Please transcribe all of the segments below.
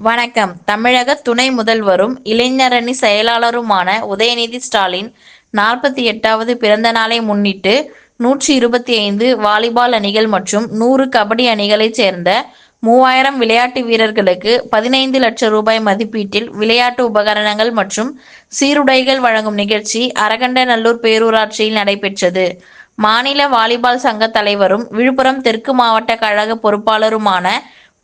வணக்கம். தமிழக துணை முதல்வரும் இளைஞரணி செயலாளருமான உதயநிதி ஸ்டாலின் 48வது பிறந்த நாளை முன்னிட்டு 125 வாலிபால் அணிகள் மற்றும் 100 கபடி அணிகளைச் சேர்ந்த 3000 விளையாட்டு வீரர்களுக்கு 15 லட்சம் ரூபாய் மதிப்பீட்டில் விளையாட்டு உபகரணங்கள் மற்றும் சீருடைகள் வழங்கும் நிகழ்ச்சி அரகண்டநல்லூர் பேரூராட்சியில் நடைபெற்றது. மாநில வாலிபால் சங்க தலைவரும் விழுப்புரம் தெற்கு மாவட்ட கழக பொறுப்பாளருமான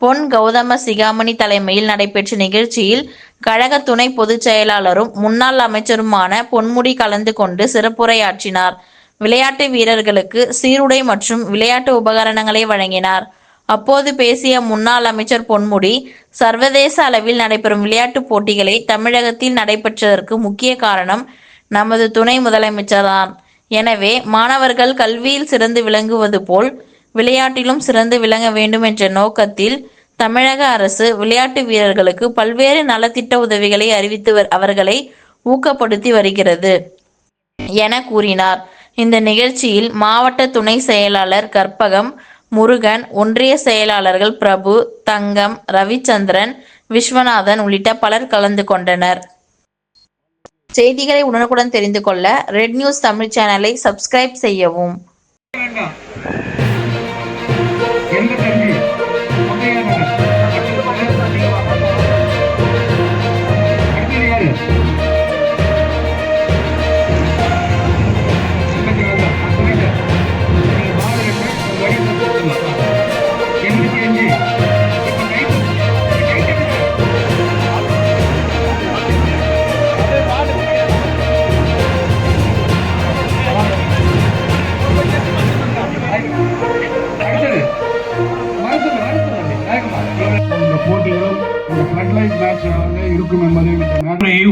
பொன் கௌதம சிகாமணி தலைமையில் நடைபெற்ற நிகழ்ச்சியில் கழக துணை பொதுச் செயலாளரும் முன்னாள் அமைச்சருமான பொன்முடி கலந்து கொண்டு சிறப்புரையாற்றினார். விளையாட்டு வீரர்களுக்கு சீருடை மற்றும் விளையாட்டு உபகரணங்களை வழங்கினார். அப்போது பேசிய முன்னாள் அமைச்சர் பொன்முடி, சர்வதேச அளவில் நடைபெறும் விளையாட்டுப் போட்டிகளை தமிழகத்தில் நடைபெற்றதற்கு முக்கிய காரணம் நமது துணை முதலமைச்சர்தான். எனவே மாணவர்கள் கல்வியில் சிறந்து விளங்குவது போல் விளையாட்டிலும் சிறந்து விளங்க வேண்டும் என்ற நோக்கத்தில் தமிழக அரசு விளையாட்டு வீரர்களுக்கு பல்வேறு நலத்திட்ட உதவிகளை அறிவித்து அவர்களை ஊக்கப்படுத்தி வருகிறது என கூறினார். இந்த நிகழ்ச்சியில் மாவட்ட துணை செயலாளர் கற்பகம், முருகன், ஒன்றிய செயலாளர்கள் பிரபு, தங்கம், ரவிச்சந்திரன், விஸ்வநாதன் உள்ளிட்ட பலர் கலந்து கொண்டனர். செய்திகளை உடனுக்குடன் தெரிந்து கொள்ள ரெட் நியூஸ் தமிழ் சேனலை சப்ஸ்கிரைப் செய்யவும்.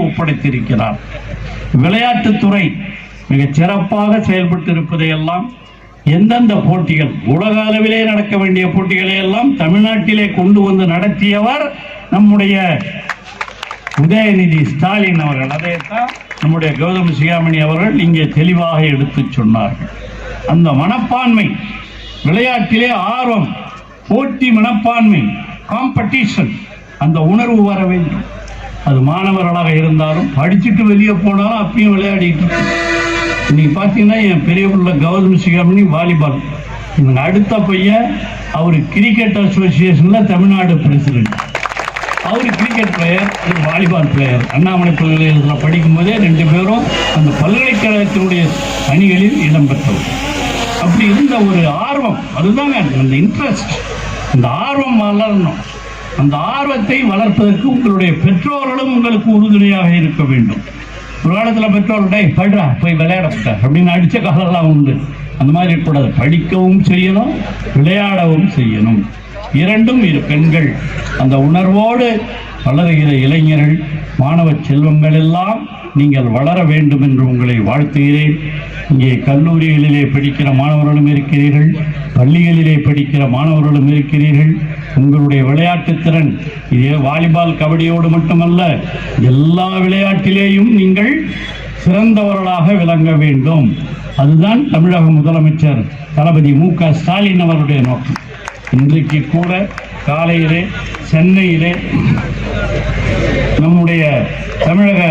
ஒப்படைத்திருக்கிறார். விளையாட்டுத்துறை மிகச் சிறப்பாக செயல்பட்டு இருப்பதையெல்லாம் எந்தெந்த போட்டிகள் உலக அளவிலே நடக்க வேண்டிய போட்டிகளை எல்லாம் தமிழ்நாட்டிலே கொண்டு வந்து நடத்தியவர் நம்முடைய உதயநிதி ஸ்டாலின் அவர்கள். அதைத்தான் நம்முடைய கௌதம சிகாமணி அவர்கள் இங்கே தெளிவாக எடுத்து சொன்னார்கள். அந்த மனப்பான்மை, விளையாட்டிலே ஆர்வம், போட்டி மனப்பான்மை, காம்படிஷன், அந்த உணர்வு வர வேண்டும். அது மாணவர்களாக இருந்தாலும் படிச்சுட்டு வெளியே போனாலும் அப்பயும் விளையாடிட்டு. இன்னைக்கு பார்த்தீங்கன்னா என் பெரிய பிள்ளை கௌதம சிகாமணி வாலிபால், இவங்க அடுத்த பையன் அவர் கிரிக்கெட் அசோசியேஷனில் தமிழ்நாடு பிரசிடென்ட். அவர் cricket player, volleyball player. Annamalai பல்கலைக்கழகத்தில் படிக்கும்போதே 2 பேரும் அந்த பல்கலைக்கழகத்தினுடைய அணிகளில் இடம்பெற்றவர். அப்படி இருந்த ஒரு ஆர்வம், அதுதாங்க அந்த இன்ட்ரெஸ்ட், அந்த ஆர்வம் வளரணும். அந்த ஆர்வத்தை வளர்ப்பதற்கு உங்களுடைய பெற்றோர்களும் உங்களுக்கு உறுதுணையாக இருக்க வேண்டும். ஒரு காலத்தில் பெற்றோர்கள் படுறா போய் விளையாடப்பட்ட அப்படின்னு அடித்த காலம்லாம் உண்டு. அந்த மாதிரி இருக்கக்கூடாது. படிக்கவும் செய்யணும், விளையாடவும் செய்யணும். இரண்டும் பெண்கள் அந்த உணர்வோடு வளருகிற இளைஞர்கள், மாணவ செல்வங்கள் எல்லாம் நீங்கள் வளர வேண்டும் என்று உங்களை வாழ்த்துகிறேன். இங்கே கல்லூரிகளிலே படிக்கிற மாணவர்களும் இருக்கிறீர்கள், பள்ளிகளிலே படிக்கிற மாணவர்களும் இருக்கிறீர்கள். உங்களுடைய விளையாட்டுத்திறன் இதே வாலிபால் கபடியோடு மட்டுமல்ல, எல்லா விளையாட்டிலேயும் நீங்கள் சிறந்தவர்களாக விளங்க வேண்டும். அதுதான் தமிழக முதலமைச்சர் தளபதி மு.க. ஸ்டாலின் அவருடைய நோக்கம். இன்றைக்கு கூட காலையிலே சென்னையிலே நம்முடைய தமிழக